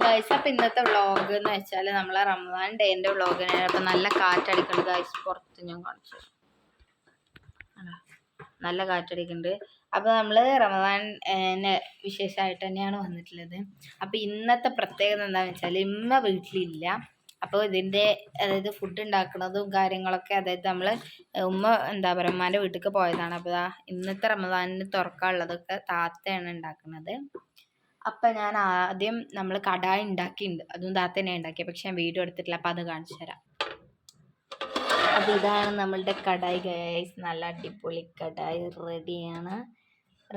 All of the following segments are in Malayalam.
ഗൈസ് അപ്പം ഇന്നത്തെ വ്ളോഗ് എന്ന് വെച്ചാൽ നമ്മളെ റമദാൻ ഡേൻ്റെ വ്ളോഗിനാണ്. അപ്പം നല്ല കാറ്റടിക്കുന്നുണ്ട് ഗൈസ്. പുറത്ത് ഞാൻ കാണിച്ചു, നല്ല കാറ്റടിക്കുന്നുണ്ട്. അപ്പോൾ നമ്മൾ റമദാൻ വിശേഷമായിട്ട് തന്നെയാണ് വന്നിട്ടുള്ളത്. അപ്പോൾ ഇന്നത്തെ പ്രത്യേകത എന്താണെന്ന് വെച്ചാൽ ഇമ്മ വീട്ടിലില്ല. അപ്പോൾ ഇതിൻ്റെ അതായത് ഫുഡ് ഉണ്ടാക്കുന്നതും കാര്യങ്ങളൊക്കെ അതായത് നമ്മൾ ഉമ്മ എന്താ പറയുക ഉമ്മാൻ്റെ വീട്ടിലേക്ക് പോയതാണ്. അപ്പോൾ ഇന്നത്തെ റമദാനിന് തുറക്കാനുള്ളതൊക്കെ താത്തയാണ് ഉണ്ടാക്കുന്നത്. അപ്പം ഞാൻ ആദ്യം നമ്മൾ കടായി ഉണ്ടാക്കിയിട്ടുണ്ട്, അതും താത്ത തന്നെ ഉണ്ടാക്കിയത്. പക്ഷെ ഞാൻ വീഡിയോ എടുത്തിട്ടില്ല, അപ്പം അത് കാണിച്ചു തരാം. അപ്പോൾ ഇതാണ് നമ്മളുടെ കടായി ഗൈസ്. നല്ല അടിപൊളി കടായി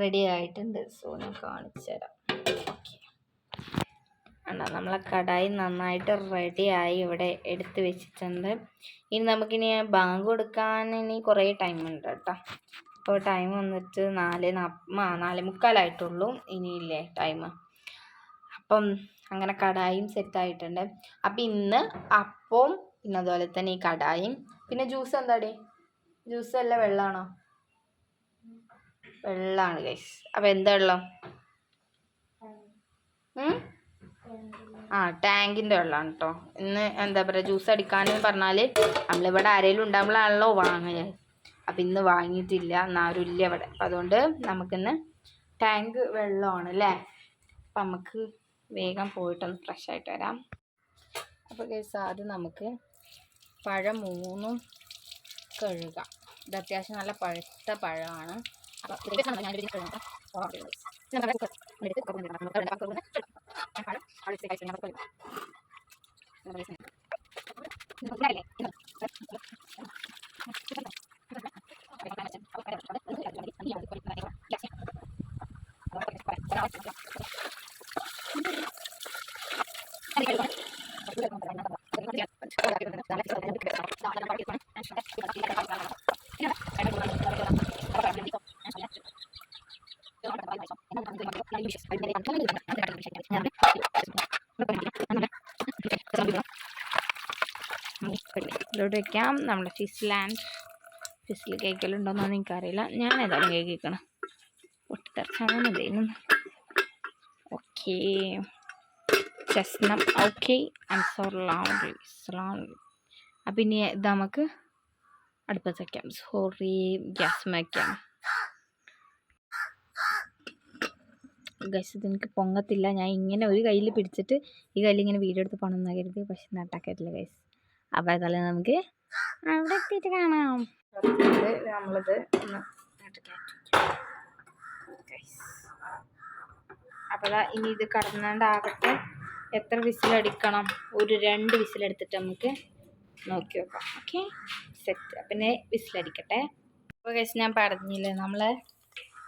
റെഡി ആയിട്ടുണ്ട്. സോ ഞാൻ കാണിച്ചു തരാം. നമ്മളെ കടായി നന്നായിട്ട് റെഡിയായി ഇവിടെ എടുത്ത് വെച്ചിട്ടുണ്ട്. ഇനി നമുക്കിനി ബാങ്ക് കൊടുക്കാൻ ഇനി കുറേ ടൈമുണ്ട് കേട്ടോ. അപ്പോൾ ടൈം വന്നിട്ട് 4:45 ഇനിയില്ലേ ടൈം. അപ്പം അങ്ങനെ കടായും സെറ്റായിട്ടുണ്ട്. അപ്പം ഇന്ന് അപ്പവും പിന്നെ അതുപോലെ തന്നെ ഈ കടായും പിന്നെ ജ്യൂസ് എന്താടി, ജ്യൂസ് അല്ല വെള്ളമാണോ? വെള്ളമാണ് ഗൈസ്. അപ്പം എന്താ വെള്ളം? ടാങ്കിൻ്റെ വെള്ളമാണ് കേട്ടോ. ഇന്ന് എന്താ പറയുക ജ്യൂസ് അടിക്കാനെന്ന് പറഞ്ഞാൽ നമ്മളിവിടെ ആരെങ്കിലും ഉണ്ടാകുമ്പോഴാണല്ലോ വാങ്ങുക. അപ്പം ഇന്ന് വാങ്ങിയിട്ടില്ല, എന്നാരും ഇല്ല ഇവിടെ. അപ്പം അതുകൊണ്ട് നമുക്കിന്ന് ടാങ്ക് വെള്ളമാണ് അല്ലേ. അപ്പം നമുക്ക് വേഗം പോയിട്ടൊന്ന് ഫ്രഷ് ആയിട്ട് വരാം. അപ്പോൾ ഗൈസ് ആദ്യം നമുക്ക് പഴം 3 കഴുകാം. ഇത് അത്യാവശ്യം നല്ല പഴുത്ത പഴമാണ്. അപ്പോൾ ഇതിലോട്ട് വയ്ക്കാം. നമ്മുടെ ഫിസിൽ കേൾക്കലുണ്ടോയെന്ന് എനിക്കറിയില്ല. ഞാൻ ഏതായാലും കേൾക്കണം. പൊട്ടിത്തെറിച്ചാണ് ഇതേന്ന്. ഓക്കേ ചെസ്നം. Okay I am so loudly. അപ്പം ഇനി ഇത് നമുക്ക് അടുപ്പത്ത് വയ്ക്കാം. സോറി ഗ്യാസ് വയ്ക്കാം. ഗൈസ് ഇതെനിക്ക് പൊങ്ങത്തില്ല. ഞാൻ ഇങ്ങനെ ഒരു കയ്യിൽ പിടിച്ചിട്ട് ഈ കയ്യിൽ ഇങ്ങനെ വീഡിയോ എടുത്ത് പോകണമെന്ന് കരുതി, പക്ഷെ നട്ടാക്കത്തില്ല ഗൈസ്. അപ്പോൾ അതല്ല നമുക്ക് അവിടെ എത്തിയിട്ട് കാണാം. നമ്മളിത് ഒന്ന് അപ്പോൾ ഇനി ഇത് കടന്നാണ്ടാകട്ടെ. എത്ര വിസിലടിക്കണം? ഒരു 2 വിസിലെടുത്തിട്ട് നമുക്ക് നോക്കി നോക്കാം. Okay set. പിന്നെ വിസിലടിക്കട്ടെ. അപ്പോൾ ഗൈസ് ഞാൻ പറഞ്ഞില്ലേ നമ്മൾ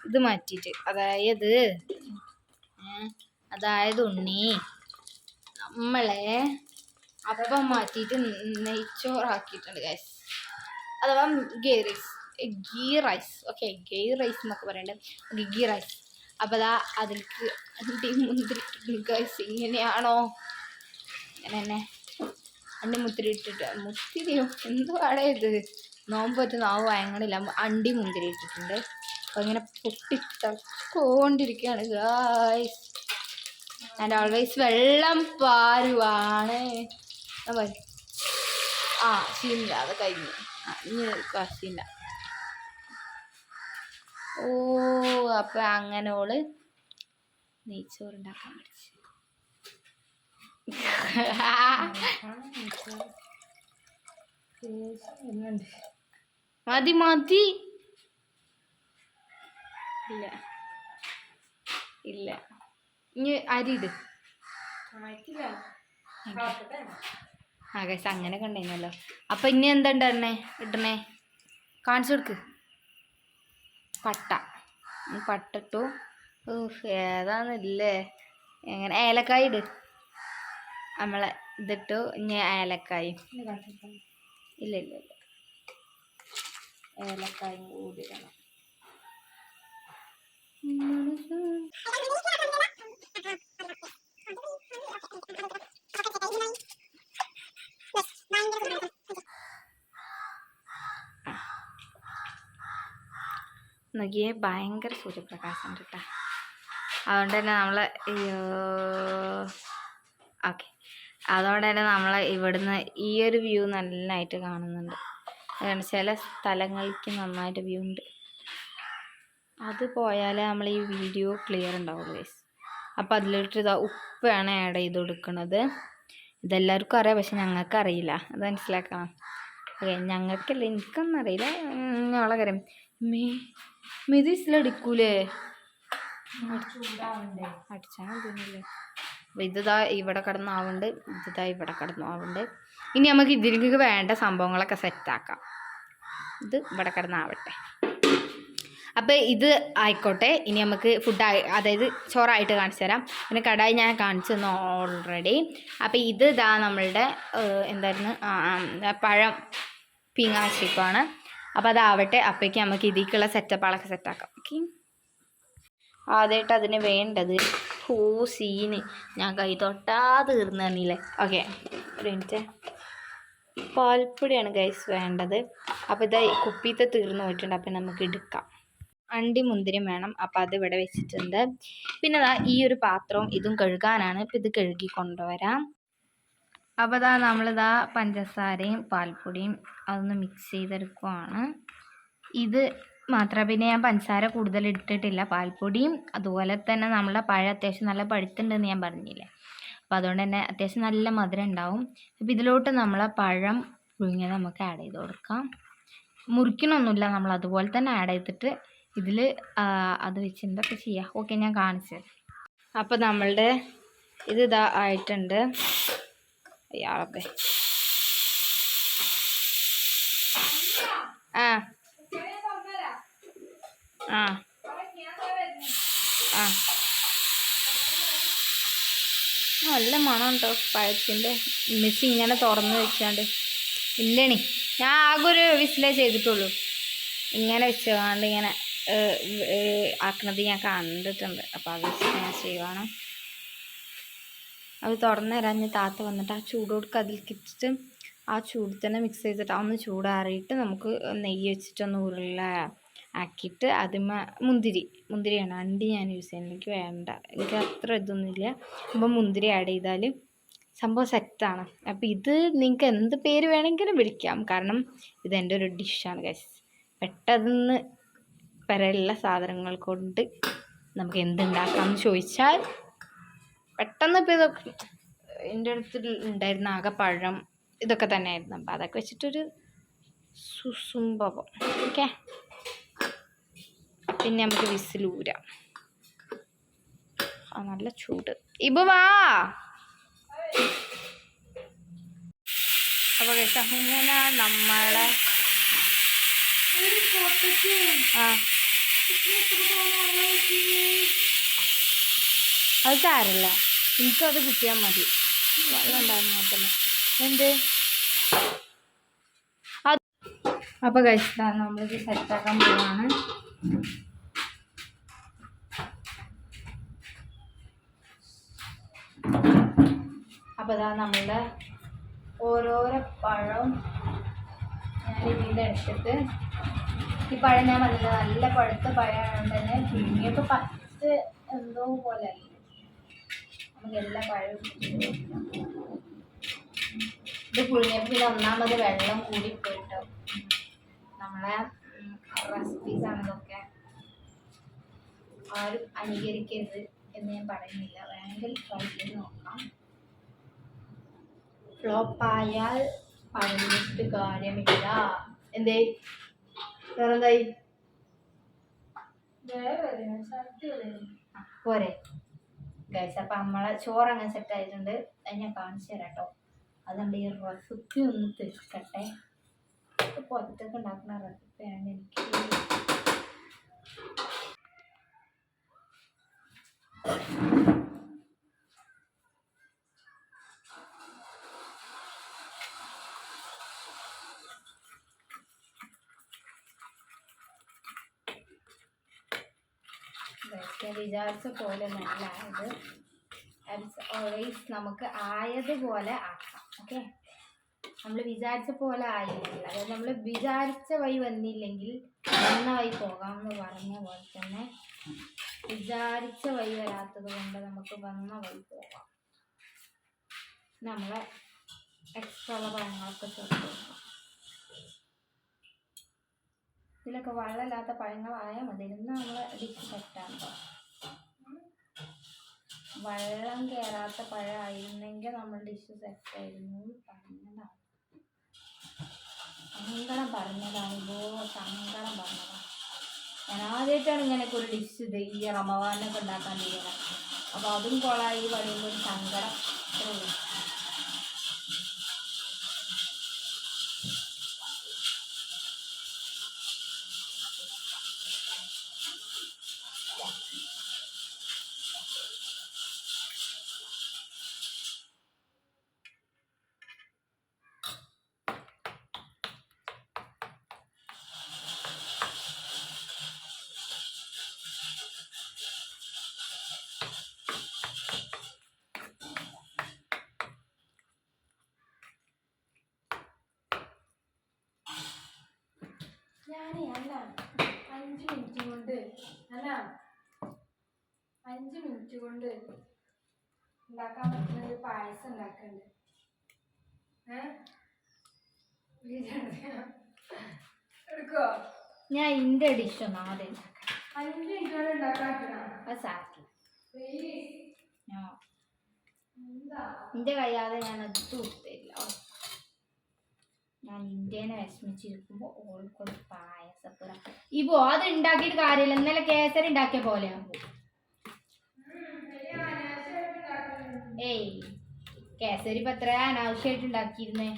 ഇത് മാറ്റിയിട്ട് അതായത് ഉണ്ണി നമ്മളെ അപ്പം മാറ്റിയിട്ട് നെയ്ച്ചോറാക്കിയിട്ടുണ്ട് ഗൈസ്. അഥവാ ghee rice. Okay ghee rice എന്നൊക്കെ പറയണ്ടേ, ഗീ റൈസ്. അപ്പോൾ അതിലേക്ക് മുന്തിരി ഗൈസ്. ഇങ്ങനെയാണോ? ഇങ്ങനെ തന്നെ മുത്തിരി മുത്തിരിയോ എന്തുവാടേ ഇത്? നോമ്പ് പറ്റും നാവ് വയങ്ങണില്ല. മുന്തിരി ഇട്ടിട്ടുണ്ട്. അപ്പോൾ ഇങ്ങനെ പൊട്ടിക്കൊണ്ടിരിക്കുകയാണ് ഗൈസ്. ആൻഡ് ഓൾവേസ് വെള്ളം പാരുവാണ്. ശീല അത് കഴിഞ്ഞു. ഇനി ശീല. അപ്പം അങ്ങനെ ഓള് നെയ്ച്ചോറുണ്ടാക്കാൻ പഠിച്ചു. മതി ഇല്ല ഇനി അരിയിട്. ഗൈസ് അങ്ങനെ കണ്ടേനല്ലോ. അപ്പം ഇനി എന്താ ഇടണേ കാണിച്ചു കൊടുക്ക്. പട്ട ഇട്ടു. ഏതാന്നില്ലേ. എങ്ങനെ ഏലക്കായ ഇട്. നമ്മളെ ഇതിട്ടു. ഇനി ഏലക്കായും ഇല്ല ഏലക്കായും കൂടി ഇടണം. നോക്കിയേ ഭയങ്കര സൂര്യപ്രകാശം കേട്ടോ. അതുകൊണ്ട് തന്നെ നമ്മൾ ഓക്കെ, അതോടെ തന്നെ നമ്മൾ ഇവിടുന്ന് ഈ ഒരു വ്യൂ നന്നായിട്ട് കാണുന്നുണ്ട്. ചില സ്ഥലങ്ങൾക്ക് നന്നായിട്ട് വ്യൂ ഉണ്ട്. അത് പോയാലേ നമ്മൾ ഈ വീഡിയോ ക്ലിയർ ഉണ്ടാവുള്ളൂ ഗൈസ്. അപ്പം അതിലോട്ട് ഇതാ ഉപ്പാണ് ആഡ് ചെയ്ത് കൊടുക്കുന്നത്. ഇതെല്ലാവർക്കും അറിയാം, പക്ഷെ ഞങ്ങൾക്ക് അറിയില്ല, അത് മനസ്സിലാക്കണം. ഓക്കെ, ഞങ്ങൾക്കല്ല, എനിക്കൊന്നും അറിയില്ല, ഞങ്ങളെ കാര്യം. ഇത് വിസിലടിക്കൂലേ? അടിച്ചാൽ തോന്നില്ലേ? അപ്പം ഇതാ ഇവിടെ കിടന്നാവുണ്ട്, ഇതാ ഇവിടെ കിടന്നാവുണ്ട്. ഇനി നമുക്ക് ഇതിലേക്ക് വേണ്ട സംഭവങ്ങളൊക്കെ സെറ്റാക്കാം. ഇത് ഇവിടെ കിടന്നാവട്ടെ. അപ്പോൾ ഇത് ആയിക്കോട്ടെ. ഇനി നമുക്ക് അതായത് ചോറായിട്ട് കാണിച്ചു തരാം. പിന്നെ കടായി ഞാൻ കാണിച്ചു തന്നു ഓൾറെഡി. അപ്പോൾ ഇത് ഇതാ നമ്മളുടെ എന്തായിരുന്നു പഴം പീങ്ങാശിപ്പാണ്. അപ്പോൾ അതാവട്ടെ. അപ്പോഴേക്കും നമുക്ക് ഇതിലേക്കുള്ള സെറ്റപ്പുകളൊക്കെ സെറ്റാക്കാം. ഓക്കെ, ആദ്യമായിട്ട് അതിന് വേണ്ടത് സീന് ഞാൻ കൈ തൊട്ടാ തീർന്നു തന്നില്ലേ. ഓക്കെ, ഒരു മിനിറ്റ്. പാൽപ്പൊടിയാണ് ഗൈസ് വേണ്ടത്. അപ്പോൾ ഇത് കുപ്പിത്തെ തീർന്നു പോയിട്ടുണ്ട്. അപ്പം നമുക്ക് എടുക്കാം. അണ്ടി മുന്തിരി വേണം. അപ്പോൾ അത് ഇവിടെ വെച്ചിട്ടുണ്ട്. പിന്നെ ഈ ഒരു പാത്രവും ഇതും കഴുകാനാണ്. ഇപ്പം ഇത് കഴുകി കൊണ്ടുവരാം. അപ്പോൾ നമ്മളിതാ പഞ്ചസാരയും പാൽപ്പൊടിയും അതൊന്ന് മിക്സ് ചെയ്തെടുക്കുവാണ്. ഇത് മാത്രം. പിന്നെ ഞാൻ പഞ്ചസാര കൂടുതൽ ഇട്ടിട്ടില്ല. പാൽപ്പൊടിയും അതുപോലെ തന്നെ നമ്മളെ പഴം അത്യാവശ്യം നല്ല പഴുത്തുണ്ടെന്ന് ഞാൻ പറഞ്ഞില്ലേ. അപ്പോൾ അതുകൊണ്ട് തന്നെ അത്യാവശ്യം നല്ല മധുരം ഉണ്ടാവും. അപ്പോൾ ഇതിലോട്ട് നമ്മളെ പഴം പുഴുങ്ങിയത് നമുക്ക് ആഡ് ചെയ്ത് കൊടുക്കാം. മുറിക്കണമൊന്നുമില്ല, നമ്മൾ അതുപോലെ തന്നെ ആഡ് ചെയ്തിട്ട് ഇതിൽ അത് വെച്ച് എന്തൊക്കെ ചെയ്യാം. ഓക്കെ, ഞാൻ കാണിച്ചത്. അപ്പോൾ നമ്മളുടെ ഇത് ഇതാ ആയിട്ടുണ്ട്. അയാളൊക്കെ ആ ആ ആ നല്ല മണം ഉണ്ടോ പഴത്തിൻ്റെ. മിസ് ഇങ്ങനെ തുറന്ന് വെച്ചാണ്ട് ഇല്ലണി. ഞാൻ ആകെ ഒരു വിസിലേ ചെയ്തിട്ടുള്ളൂ. ഇങ്ങനെ വെച്ചുകൊണ്ട് ഇങ്ങനെ ആക്കണത് ഞാൻ കണ്ടിട്ടുണ്ട്. അപ്പോൾ അത് ഞാൻ ചെയ്യുവാണ്. അത് തുറന്ന് തരാഞ്ഞ് താത്ത വന്നിട്ട് ആ ചൂടോടുക്ക് അതിലേക്ക് ഇട്ടിട്ട് ആ ചൂട് തന്നെ മിക്സ് ചെയ്തിട്ട് ഒന്ന് ചൂടാറിയിട്ട് നമുക്ക് നെയ്യ് വെച്ചിട്ടൊന്ന് ഉരുള ആക്കിയിട്ട് അതിമ മുന്തിരിയാണ് അണ്ടി ഞാൻ യൂസ് ചെയ്യുന്നത്. എനിക്ക് വേണ്ട, എനിക്ക് അത്ര ഇതൊന്നുമില്ല. അപ്പോൾ മുന്തിരി ആഡ് ചെയ്താൽ സംഭവം സെറ്റാണ്. അപ്പോൾ ഇത് നിങ്ങൾക്ക് എന്ത് പേര് വേണമെങ്കിലും വിളിക്കാം, കാരണം ഇതെൻ്റെ ഒരു ഡിഷാണ് ഗൈസ്. പെട്ടെന്ന് പെരയുള്ള സാധനങ്ങൾ കൊണ്ട് നമുക്ക് എന്തുണ്ടാക്കാമെന്ന് ചോദിച്ചാൽ പെട്ടെന്ന്. ഇപ്പോൾ ഇതൊക്കെ എൻ്റെ അടുത്ത് ഉണ്ടായിരുന്ന ആകെ പഴം ഇതൊക്കെ തന്നെ ആയിരുന്നു. അപ്പോൾ അതൊക്കെ വെച്ചിട്ടൊരു സുസംഭവം. ഓക്കെ, പിന്നെ നമുക്ക് വിസിലൂരാം. നല്ല ചൂട്. ഇപ്പൊ വാ. അപ്പോൾ ഇങ്ങനെ നമ്മളെ അത് സാരമില്ല, എനിക്കത് കിട്ടിയാൽ മതി. വെള്ളം ഉണ്ടായിരുന്നു തന്നെ എന്ത്. അപ്പോൾ കഴിച്ചിട്ടാണ് നമ്മളിത് സെറ്റാക്കാൻ പോവാണ്. അപ്പോൾ നമ്മളുടെ ഓരോരോ പഴവും ഞാൻ ഇതിൻ്റെ എടുത്തിട്ട്, ഈ പഴം ഞാൻ പറഞ്ഞില്ല നല്ല പഴുത്ത പഴമാണ് തന്നെ. പിന്നെയൊക്കെ പത്ത് എന്തോ പോലെ നമുക്ക് എല്ലാ പഴവും ഇത് പുഴുങ്ങിയപ്പോൾ പിന്നെ ഒന്നാമത് വെള്ളം കൂടി പോയിട്ടോ. നമ്മളെ റെസിപ്പീസാണ് ഇതൊക്കെ, ആരും അനുകരിക്കരുത് എന്ന് ഞാൻ പറയുന്നില്ല. വേണമെങ്കിൽ ട്രൈ ചെയ്ത് നോക്കാം. ഫ്ലോപ്പായാൽ പറഞ്ഞിട്ട് കാര്യമില്ല. എന്തേ വേറെന്തായി പോരെ ഗൈസ്. അപ്പം നമ്മളെ ചോറ് അങ്ങനെ സെറ്റായിട്ടുണ്ട്. അത് ഞാൻ കാണിച്ചു തരാം കേട്ടോ. അതുകൊണ്ട് ഈ റെസിപ്പി ഒന്ന് തിരിക്കട്ടെ. പുറത്തൊക്കെ ഉണ്ടാക്കുന്ന റെസിപ്പിയാണ് എനിക്ക്. വിചാരിച്ച പോലെ നല്ല ആയത്. ഓൾവേസ് നമുക്ക് ആയതുപോലെ ആക്കാം. ഓക്കെ, നമ്മൾ വിചാരിച്ച പോലെ ആയില്ല. അതായത് നമ്മൾ വിചാരിച്ച വഴി വന്നില്ലെങ്കിൽ വന്ന വഴി പോകാമെന്ന് പറഞ്ഞ പോലെ തന്നെ വിചാരിച്ച വഴി വരാത്തത് കൊണ്ട് നമുക്ക് വന്ന വഴി പോകാം. നമ്മളെ എക്സ്ട്രാ ഉള്ള പഴങ്ങളൊക്കെ ചേർത്ത് കൊടുക്കാം. ഇതിലൊക്കെ വെള്ളമില്ലാത്ത പഴങ്ങളായാൽ മതി. ഇന്ന് നമ്മൾ ഡിഷ് സെറ്റാണ് കേട്ടോ. വെള്ളം കയറാത്ത പഴമായിരുന്നെങ്കിൽ നമ്മൾ ഡിഷ് സെറ്റായിരുന്നു. പറഞ്ഞതാണ് ഇതോ സങ്കടം പറഞ്ഞതാണ്. ഞാൻ ആദ്യമായിട്ടാണ് ഇങ്ങനെയൊക്കെ ഒരു ഡിഷ് ഇത് ഈ റമദാനൊക്കെ ഉണ്ടാക്കാൻ തീരുന്നത്. അപ്പോൾ അതും കൊളായി പറയുമ്പോൾ ഒരു സങ്കടം. അല്ല 5 മിനിറ്റ് കൊണ്ട് ഉണ്ടാക്കാൻ പറ്റുന്ന ഒരു പായസം ഉണ്ടാക്കുന്നുണ്ട്. എടുക്കോ? ഞാൻ ഇന്റെ ഡിഷ് ഒന്നും ആദ്യം 5 മിനിറ്റ് കൊണ്ട് ഉണ്ടാക്കാൻ അത് സാധിക്കും. എന്റെ കഴിയാതെ ഞാൻ അത് തൂത്തില്ല. ഞാൻ ഇന്ത്യനെ വിഷമിച്ചിരിക്കുമ്പോൾ ഓൾക്കൊരു പായസപ്പുറ ഇപ്പോ അത് ഉണ്ടാക്കിയിട്ട് കാര്യമില്ല. ഇന്നലെ കേസരി ഉണ്ടാക്കിയ പോലെ ആകും. ഏയ് കേസരി ഇപ്പം എത്ര അനാവശ്യമായിട്ട് ഉണ്ടാക്കിയിരുന്നേ.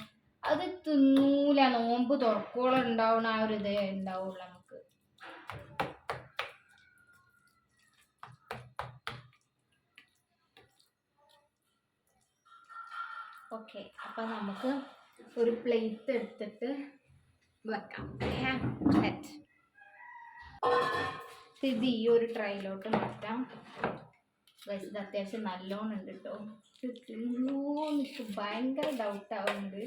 അത് തിന്നൂല. നോമ്പ് തുറക്കോളം ഉണ്ടാവണ ആ ഒരു ഇതേ ഉണ്ടാവുള്ളൂ നമുക്ക്. ഓക്കെ, അപ്പം നമുക്ക് ഒരു പ്ലേറ്റ് എടുത്തിട്ട് വെക്കാം. ഇത് ഈ ഒരു ട്രൈയിലോട്ട് മാറ്റാം. ഇത് അത്യാവശ്യം നല്ലോണം ഉണ്ട് കേട്ടോ. ഇത് തിന്നോ എനിക്ക് ഭയങ്കര ഡൗട്ട് ആവുന്നുണ്ട്.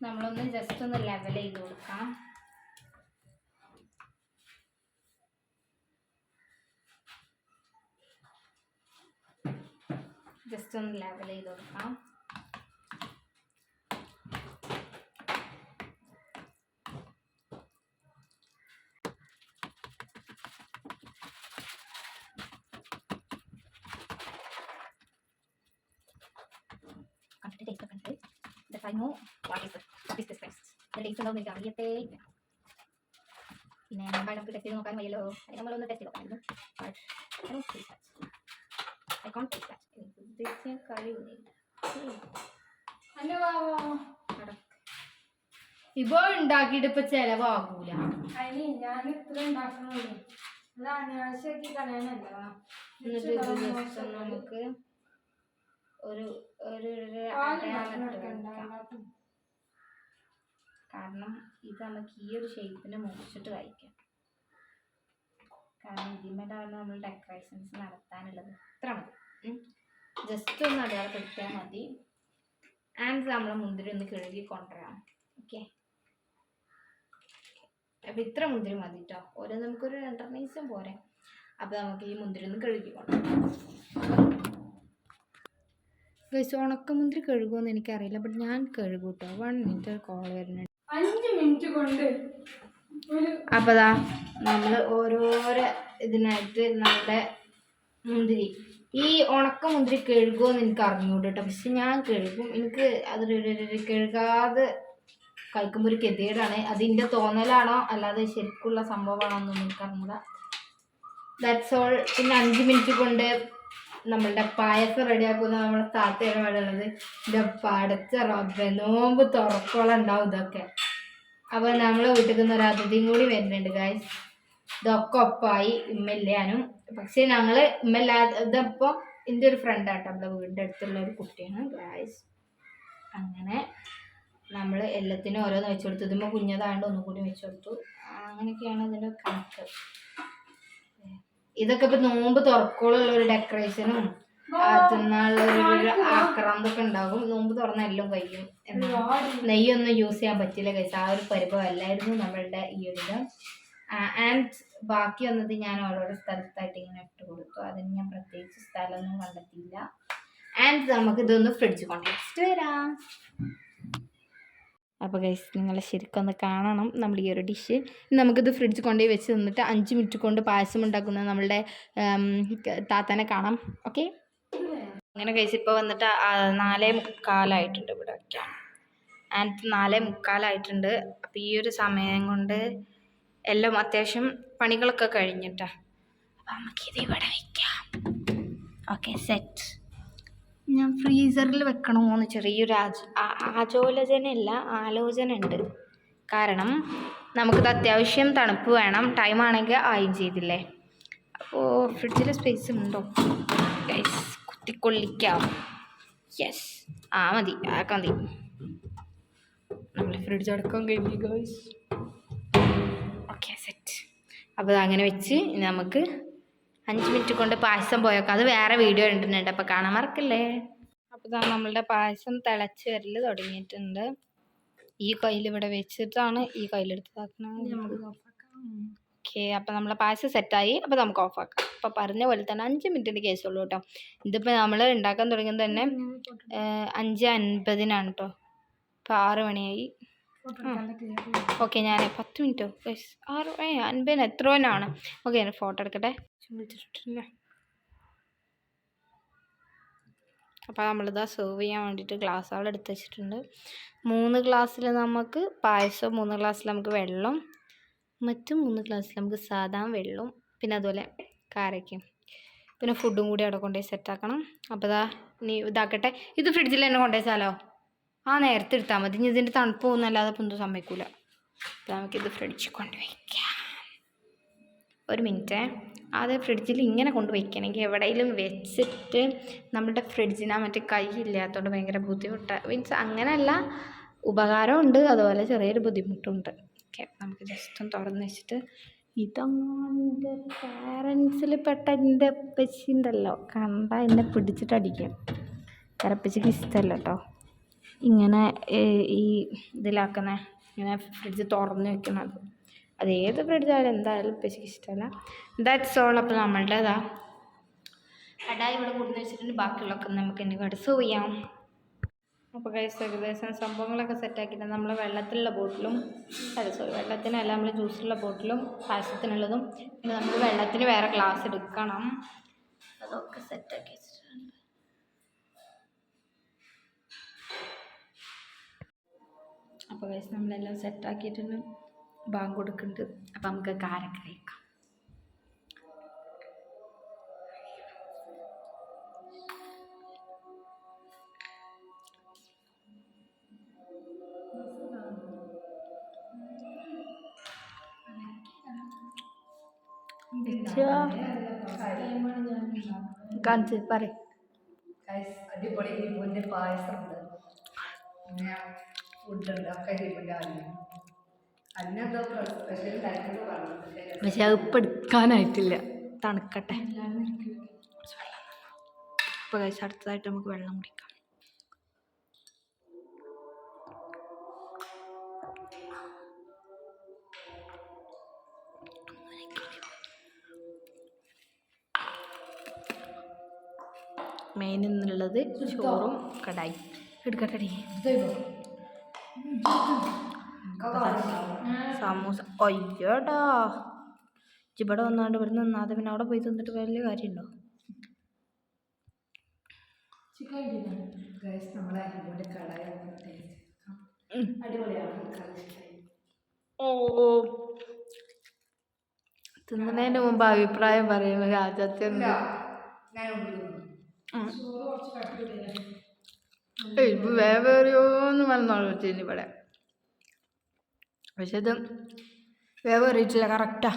നമ്മളൊന്ന് ജസ്റ്റ് ഒന്ന് ലെവൽ ചെയ്ത് കൊടുക്കാം. ജസ്റ്റ് ഒന്ന് ലെവൽ ചെയ്ത് കൊടുക്കാം. കണ്ടിട്ട് ടേസ്റ്റ് ഒക്കെ ഉണ്ട്. I know what is this best. The taste ഉണ്ടാവും എനിക്ക് അറിയത്തേ ഇല്ല. പിന്നെ നമ്മൾ നമുക്ക് ടെസ്റ്റ് ചെയ്ത് നോക്കാൻ വയ്യല്ലോ. നമ്മളൊന്ന് ടെസ്റ്റ് ചെയ്ത് നോക്കാമായിരുന്നു. I can't taste that. ഇത് കഴിയുന്നില്ല. ഇപ്പൊ ഉണ്ടാക്കിയിട്ട് ഇപ്പൊ ചെലവാകൂല. അതിന് ഞാൻ ഇത്ര ഉണ്ടാക്കണുള്ളൂ. അനാവശ്യമാക്കി കളയാനല്ല. നമുക്ക് ഒരു കാരണം ഇത് നമുക്ക് ഈ ഒരു ഷേപ്പിന് മുറിച്ചിട്ട് കഴിക്കാം. കാരണം ഇതിന്മേലാണ് നമ്മൾ ഡെക്കറേഷൻസ് നടത്താനുള്ളത്. ഇത്ര മതി. ജസ്റ്റ് ഒന്ന് അടയാളപ്പെടുത്തിയാൽ മതി. ആൻഡ് നമ്മൾ മുന്തിരി ഒന്ന് കഴുകി കൊണ്ടുവരാം. ഓക്കെ, അപ്പം ഇത്ര മുന്തിരി മതി കേട്ടോ. ഓരോ നമുക്കൊരു 2 ദിവസം പോരെ. അപ്പം നമുക്ക് ഈ മുന്തിരി ഒന്ന് കഴുകി കൊണ്ടുവരാം. ഉണക്കമുന്തിരി കഴുകുമെന്ന് എനിക്കറിയില്ല. ബട്ട് ഞാൻ കഴുകും കേട്ടോ. 1 മിനിറ്റ് കോൾ വരുന്നുണ്ട്. 5 മിനിറ്റ് കൊണ്ട്. അപ്പോൾ ദാ നമ്മൾ ഓരോരോ ഇതിനായിട്ട് നമ്മുടെ മുന്തിരി ഈ ഉണക്കമുന്തിരി കഴുകുമെന്ന് എനിക്ക് അറിഞ്ഞൂട്ടോ കേട്ടോ. പക്ഷെ ഞാൻ കഴുകും. എനിക്ക് അതൊരു കഴുകാതെ കഴിക്കുമ്പോൾ ഒരു ഗതികേടാണ്. അതിൻ്റെ തോന്നലാണോ അല്ലാതെ ശരിക്കുള്ള സംഭവമാണോ എന്നൊന്നും എനിക്ക് അറിഞ്ഞൂടാ. That's all. പിന്നെ 5 മിനിറ്റ് കൊണ്ട് നമ്മളുടെ പായസം റെഡിയാക്കുന്ന നമ്മളെ താത്തയാണ് ഇവിടെ ഉള്ളത്. എൻ്റെ പടച്ച റബ്ബേ, നോമ്പ് തുറക്കോളം ഉണ്ടാവും ഇതൊക്കെ. അപ്പോൾ നമ്മളെ വീട്ടിൽ നിന്ന് ഒരു അതിഥിയും കൂടി വരുന്നുണ്ട് ഗായ്സ്. ഇതൊക്കെ ഒപ്പമായി ഇമ്മല്ലാനും. പക്ഷെ ഞങ്ങൾ ഇമ്മല്ലാത്തപ്പോൾ എൻ്റെ ഒരു ഫ്രണ്ടാട്ടോ, നമ്മുടെ വീടിൻ്റെ അടുത്തുള്ള ഒരു കുട്ടിയാണ് ഗായ്സ്. അങ്ങനെ നമ്മൾ എല്ലാത്തിനും ഓരോന്ന് വെച്ച് കൊടുത്തു. ഇതുമ്പോൾ കുഞ്ഞതായതുകൊണ്ട് ഒന്നും കൂടി വെച്ച് കൊടുത്തു. അങ്ങനെയൊക്കെയാണ് ഇതിൻ്റെ കണക്ക്. ഇതൊക്കെ ഇപ്പം നോമ്പ് തുറക്കോളുള്ള ഒരു ഡെക്കറേഷനും അതിനാളൊരു ആക്രാന്തൊക്കെ ഉണ്ടാകും. നോമ്പ് തുറന്ന എല്ലാം കഴിയും. നെയ്യൊന്നും യൂസ് ചെയ്യാൻ പറ്റില്ല കഴിച്ച ആ ഒരു പരിഭവമല്ലായിരുന്നു നമ്മളുടെ ഈ ഒരു ഇത്. ആൻഡ് ബാക്കി വന്നത് ഞാൻ ഓരോരോ സ്ഥലത്തായിട്ട് ഇങ്ങനെ ഇട്ട് കൊടുത്തു. അതിന് ഞാൻ പ്രത്യേകിച്ച് സ്ഥലമൊന്നും കണ്ടെത്തിയില്ല. ആൻഡ് നമുക്ക് ഇതൊന്ന് ഫ്രിഡ്ജ് കൊണ്ടുവച്ചിട്ട് വരാം. അപ്പോൾ ഗൈസ് നിങ്ങൾ ശരിക്കും ഒന്ന് കാണണം നമ്മൾ ഈ ഒരു ഡിഷ്. നമുക്കിത് ഫ്രിഡ്ജ് കൊണ്ടുപോയി വെച്ച് നിന്നിട്ട് 5 മിനിറ്റ് കൊണ്ട് പായസം ഉണ്ടാക്കുന്ന നമ്മളുടെ താത്തനെ കാണാം. ഓക്കെ, അങ്ങനെ ഗൈസ് ഇപ്പോൾ വന്നിട്ട് 4:45 ഇവിടെ വയ്ക്കാം. ആൻഡ് 4:45. അപ്പോൾ ഈ ഒരു സമയം കൊണ്ട് എല്ലാം അത്യാവശ്യം പണികളൊക്കെ കഴിഞ്ഞിട്ടാ. അപ്പം നമുക്കിത് ഇവിടെ വയ്ക്കാം. Okay, set. ഞാൻ ഫ്രീസറിൽ വെക്കണമെന്ന് ചെറിയൊരു ആലോചന ഉണ്ട്. കാരണം നമുക്കിത് അത്യാവശ്യം തണുപ്പ് വേണം. ടൈം ആണെങ്കിൽ ആയും ചെയ്തില്ലേ. അപ്പോൾ ഫ്രിഡ്ജിൽ സ്പേസ് ഉണ്ടോ ഗൈസ്? കുത്തിക്കൊള്ളിക്കാം. യെസ്, മതി, ആക്കാൻ മതി. നമ്മൾ ഫ്രിഡ്ജ് അടക്കം കഴിഞ്ഞു ഗൈസ്. Okay, set. അപ്പോൾ അങ്ങനെ വെച്ച് നമുക്ക് 5 മിനിറ്റ് കൊണ്ട് പായസം പോയേക്കാം. അത് വേറെ വീഡിയോ ഇടുന്നുണ്ട്, അപ്പോൾ കാണാൻ മറക്കല്ലേ. അപ്പോൾ ഇതാ നമ്മളുടെ പായസം തിളച്ച് വരൽ തുടങ്ങിയിട്ടുണ്ട്. ഈ കയ്യിൽ ഇവിടെ വെച്ചിട്ടാണ് ഈ കയ്യിലെടുത്താക്കുന്നത്. ഓക്കെ, അപ്പോൾ നമ്മളെ പായസം സെറ്റായി. അപ്പോൾ നമുക്ക് ഓഫാക്കാം. അപ്പോൾ പറഞ്ഞ പോലെ തന്നെ 5 മിനിറ്റിൻ്റെ കേസുള്ളൂ കേട്ടോ. ഇതിപ്പോൾ നമ്മൾ ഉണ്ടാക്കാൻ തുടങ്ങിയത് തന്നെ 5:50 കേട്ടോ. ഇപ്പോൾ 6 മണിയായി. ഓക്കെ, ഞാൻ 10 മിനിറ്റോ 6:50 എത്ര തന്നെയാണ്. ഓക്കെ, ഞാൻ ഫോട്ടോ എടുക്കട്ടെ. അപ്പോൾ നമ്മളിതാ സെർവ് ചെയ്യാൻ വേണ്ടിയിട്ട് ഗ്ലാസ്സുകൾ എടുത്ത് വെച്ചിട്ടുണ്ട്. 3 ഗ്ലാസ്സിൽ നമുക്ക് പായസം, 3 ഗ്ലാസ്സിൽ നമുക്ക് വെള്ളം, മറ്റും 3 ഗ്ലാസ്സിൽ നമുക്ക് സാധാ വെള്ളവും, പിന്നെ അതുപോലെ കാരയ്ക്കും, പിന്നെ ഫുഡും കൂടി അവിടെ കൊണ്ടുപോയി സെറ്റാക്കണം. അപ്പോൾ ഇനി ഇതാക്കട്ടെ. ഇത് ഫ്രിഡ്ജിൽ തന്നെ കൊണ്ടുവച്ചാലോ? നേരത്തെ എടുത്താൽ മതി. ഇനി ഇതിൻ്റെ തണുപ്പ് പോകുന്നല്ലാതെ ഇപ്പം ഒന്നും സമ്മതിക്കില്ല. അപ്പോൾ നമുക്കിത് ഫ്രിഡ്ജിൽ കൊണ്ടുവയ്ക്കാം. ഒരു മിനിറ്റ്. ആദ്യം ഫ്രിഡ്ജിൽ ഇങ്ങനെ കൊണ്ടുവയ്ക്കണമെങ്കിൽ എവിടെയെങ്കിലും വെച്ചിട്ട് നമ്മുടെ ഫ്രിഡ്ജിനാ മറ്റേ കൈ ഇല്ലാത്തതുകൊണ്ട് ഭയങ്കര ബുദ്ധിമുട്ടാണ്. മീൻസ് അങ്ങനെയല്ല, ഉപകാരമുണ്ട്, അതുപോലെ ചെറിയൊരു ബുദ്ധിമുട്ടുണ്ട്. ഓക്കെ, നമുക്ക് ജസ്റ്റ് ഒന്ന് തുറന്ന് വെച്ചിട്ട് ഇതങ്ങനെ പാരൻസിൽ പെട്ട എൻ്റെ അപ്പച്ചി ഉണ്ടല്ലോ, കണ്ട എന്നെ പിടിച്ചിട്ടടിക്കും. അപ്പച്ചിക്ക് ഇഷ്ടമല്ല കേട്ടോ ഇങ്ങനെ ഈ ഇതിലാക്കുന്ന, ഇങ്ങനെ ഫ്രിഡ്ജ് തുറന്ന് വെക്കുന്നത്. അത് ഏത് ഫ്രിഡ്ജായാലും എന്തായാലും അപ്പച്ചിക്ക് ഇഷ്ടമല്ല. That's all. അപ്പോൾ നമ്മളുടേതാ കടായി ഇവിടെ കൊടുന്ന് വെച്ചിട്ടുണ്ട്. ബാക്കിയുള്ളതൊക്കെ നമുക്ക് ഇനി ഇവിടെ സെർവ് ചെയ്യാം. അപ്പോൾ ഗൈസ് ഏകദേശം സംഭവങ്ങളൊക്കെ സെറ്റാക്കിയിട്ട് നമ്മൾ വെള്ളത്തിലുള്ള ബോട്ടിലും, വെള്ളത്തിനല്ല, നമ്മൾ ജ്യൂസിലുള്ള ബോട്ടിലും പായസത്തിനുള്ളതും, പിന്നെ നമ്മൾ വെള്ളത്തിന് വേറെ ഗ്ലാസ് എടുക്കണം. അതൊക്കെ സെറ്റാക്കി വെച്ചിട്ടുണ്ട്. അപ്പോൾ ഗൈസ് നമ്മളെല്ലാം സെറ്റാക്കിയിട്ടുണ്ട്. ബാങ്ക് കൊടുക്കുന്നുണ്ട്. അപ്പം നമുക്ക് കാരക്ക കഴിക്കാം. കാണിച്ച് പറയും. അടിപൊളി ഇരിപ്പുണ്ട്, പായസമുണ്ട്, ഫുഡുണ്ട്, ഒക്കെ ഇരിപ്പുണ്ട്. പക്ഷെ അത് ഇപ്പം എടുക്കാനായിട്ടില്ല, തണുക്കട്ടെ. ഇപ്പോൾ കഴിച്ച് അടുത്തതായിട്ട് നമുക്ക് വെള്ളം കുടിക്കാം. മെയിൻ എന്നുള്ളത് ചോറും കടായി എടുക്കട്ടെ. സമൂസ. അയ്യോടാ, ഇവിടെ വന്നാണ്ട് ഇവിടെ നിന്നാതെ പിന്നെ അവിടെ പോയി തിന്നിട്ട് വലിയ കാര്യമുണ്ടോ? തിന്നതിന് മുമ്പ് അഭിപ്രായം പറയുന്നത് രാജാത്യം. വേവേറിയോന്ന് വന്നോളൂ ഇവിടെ. പക്ഷെ ഇത് വേവേറിയിട്ടില്ല, കറക്റ്റാ.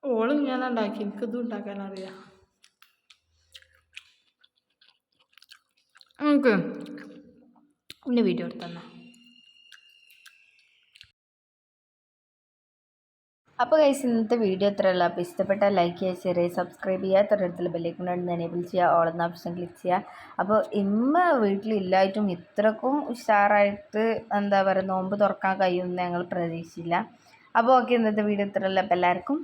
ഓളും ഞാൻ ഉണ്ടാക്കി, എനിക്കിതും ഉണ്ടാക്കാൻ അറിയാം. നമുക്ക് പിന്നെ വീഡിയോ എടുത്തന്നാ. അപ്പോൾ ഗൈസ് ഇന്നത്തെ വീഡിയോ ഇത്രയുള്ളൂ. അപ്പോൾ ഇഷ്ടപ്പെട്ടാൽ ലൈക്ക് ചെയ്യുക, ഷെയർ ചെയ്യുക, സബ്സ്ക്രൈബ് ചെയ്യുക, തൊട്ടടുത്തുള്ള ബെല്ലൈക്കൺ എനേബിൾ ചെയ്യുക, ഓൾ എന്ന ഓപ്ഷൻ ക്ലിക്ക് ചെയ്യുക. അപ്പോൾ ഇമ്മ വീട്ടിലില്ലായിട്ടും ഇത്രക്കും ഉഷാറായിട്ട് എന്താ പറയുക നോമ്പ് തുറക്കാൻ കഴിയുമെന്ന് ഞങ്ങൾ പ്രതീക്ഷിച്ചില്ല. അപ്പോൾ ഓക്കെ, ഇന്നത്തെ വീഡിയോ ഇത്രയുള്ളൂ. അപ്പോൾ എല്ലാവർക്കും